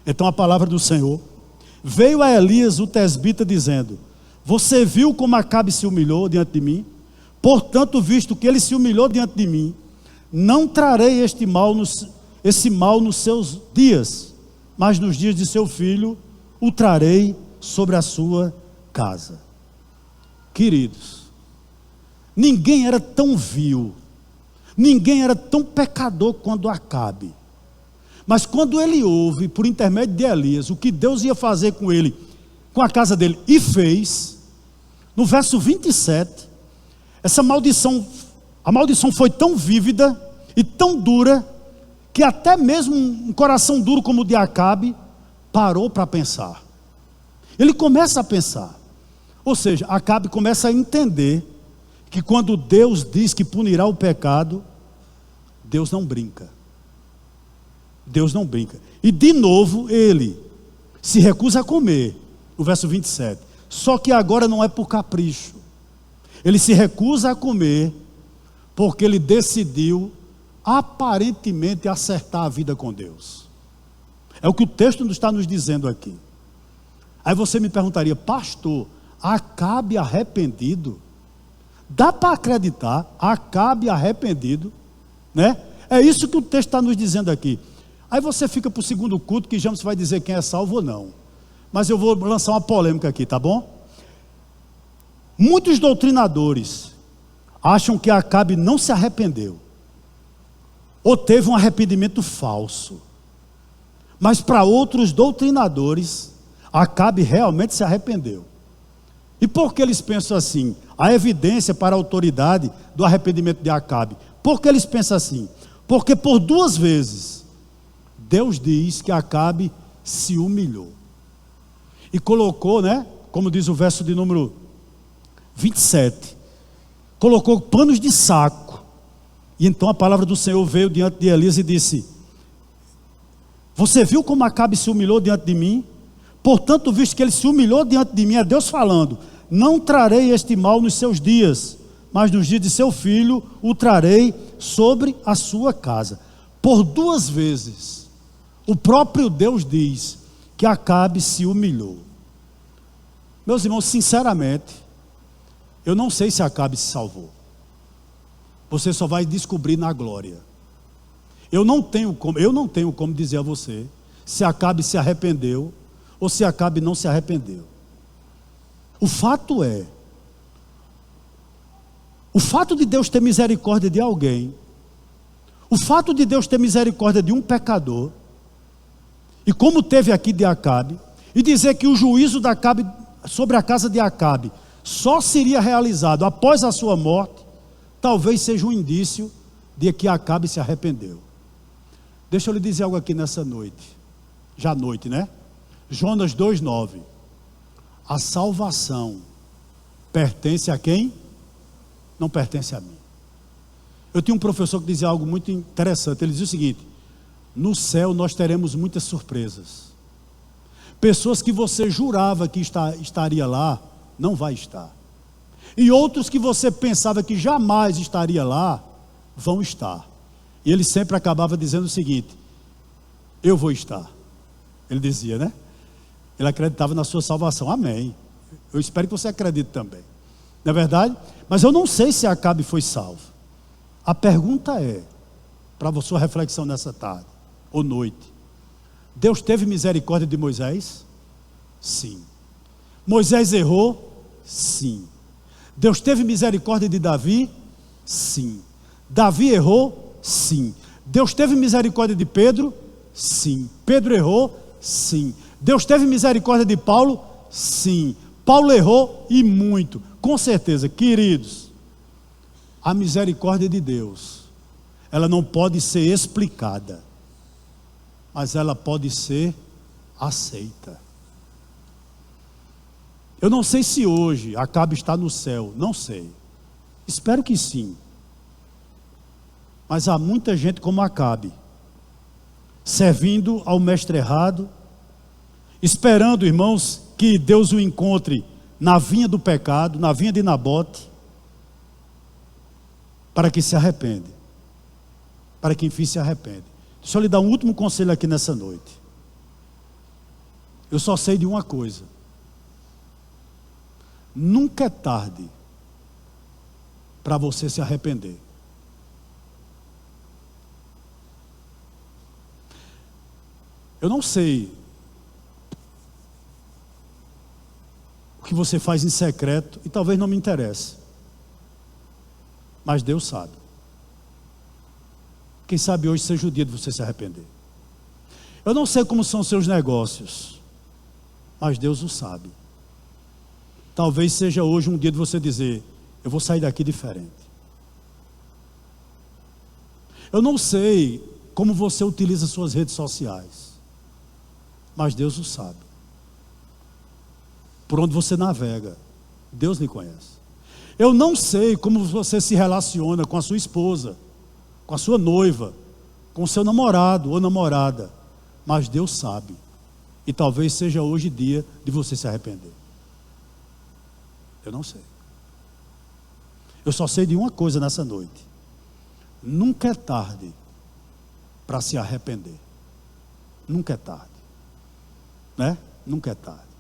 Então a palavra do Senhor veio a Elias o tesbita dizendo, você viu como Acabe se humilhou diante de mim? Portanto, visto que ele se humilhou diante de mim, não trarei esse mal nos seus dias, mas nos dias de seu filho, o trarei sobre a sua casa. Queridos, ninguém era tão vil, Ninguém era tão pecador quanto Acabe. Mas quando ele ouve, por intermédio de Elias, o que Deus ia fazer com ele, com a casa dele, e fez, no verso 27, essa maldição, a maldição foi tão vívida e tão dura, que até mesmo um coração duro como o de Acabe, parou para pensar. Ele começa a pensar. Ou seja, Acabe começa a entender que quando Deus diz que punirá o pecado, Deus não brinca. Deus não brinca. E de novo ele se recusa a comer, no verso 27. Só que agora não é por capricho. Ele se recusa a comer porque ele decidiu aparentemente acertar a vida com Deus. É o que o texto está nos dizendo aqui. Aí você me perguntaria, pastor, Acabe arrependido? Dá para acreditar? Acabe arrependido, né? É isso que o texto está nos dizendo aqui. Aí você fica para o segundo culto, que James vai dizer quem é salvo ou não. Mas eu vou lançar uma polêmica aqui, tá bom? Muitos doutrinadores acham que Acabe não se arrependeu, ou teve um arrependimento falso. Mas para outros doutrinadores, Acabe realmente se arrependeu. E por que eles pensam assim? A evidência para a autoridade do arrependimento de Acabe. Por que eles pensam assim? Porque por 2 vezes, Deus diz que Acabe se humilhou. E colocou, né, como diz o verso de número 27, colocou panos de saco. E então a palavra do Senhor veio diante de Elias e disse: você viu como Acabe se humilhou diante de mim? Portanto, visto que ele se humilhou diante de mim, é Deus falando: não trarei este mal nos seus dias, mas nos dias de seu filho o trarei sobre a sua casa. Por 2 vezes, o próprio Deus diz que Acabe se humilhou. Meus irmãos, sinceramente, eu não sei se Acabe se salvou. Você só vai descobrir na glória. Eu não tenho como dizer a você se Acabe se arrependeu ou se Acabe não se arrependeu. O fato de Deus ter misericórdia de alguém, o fato de Deus ter misericórdia de um pecador, e como teve aqui de Acabe, e dizer que o juízo de Acabe, sobre a casa de Acabe só seria realizado após a sua morte, talvez seja um indício de que Acabe se arrependeu. Deixa eu lhe dizer algo aqui nessa noite, já à noite, né? Jonas 2,9. A salvação pertence a quem? Não pertence a mim. Eu tinha um professor que dizia algo muito interessante. Ele dizia o seguinte: no céu nós teremos muitas surpresas. Pessoas que você jurava que estaria lá, não vai estar. E outros que você pensava que jamais estaria lá, vão estar. E ele sempre acabava dizendo o seguinte: eu vou estar. Ele dizia, né? Ele acreditava na sua salvação. Amém. Eu espero que você acredite também. Não é verdade? Mas eu não sei se Acabe foi salvo. A pergunta é, para a sua reflexão nessa tarde ou noite: Deus teve misericórdia de Moisés? Sim. Moisés errou? Sim. Deus teve misericórdia de Davi? Sim. Davi errou? Sim. Deus teve misericórdia de Pedro? Sim. Pedro errou? Sim. Deus teve misericórdia de Paulo? Sim. Paulo errou e muito. Com certeza, queridos, a misericórdia de Deus, ela não pode ser explicada, mas ela pode ser aceita. Eu não sei se hoje Acabe está no céu, não sei. Espero que sim. Mas há muita gente como Acabe, servindo ao mestre errado, esperando, irmãos, que Deus o encontre na vinha do pecado, na vinha de Nabote, para que se arrepende, para que enfim se arrepende. Deixa eu lhe dar um último conselho aqui nessa noite. Eu só sei de uma coisa: nunca é tarde para você se arrepender. Eu não sei o que você faz em secreto, e talvez não me interesse, mas Deus sabe. Quem sabe hoje seja o dia de você se arrepender. Eu não sei como são os seus negócios, mas Deus o sabe. Talvez seja hoje um dia de você dizer: eu vou sair daqui diferente. Eu não sei como você utiliza suas redes sociais, mas Deus o sabe. Por onde você navega, Deus lhe conhece. Eu não sei como você se relaciona com a sua esposa, com a sua noiva, com o seu namorado ou namorada, mas Deus sabe. E talvez seja hoje dia de você se arrepender. Eu não sei. Eu só sei de uma coisa nessa noite: nunca é tarde para se arrepender. Nunca é tarde, né? Nunca é tarde.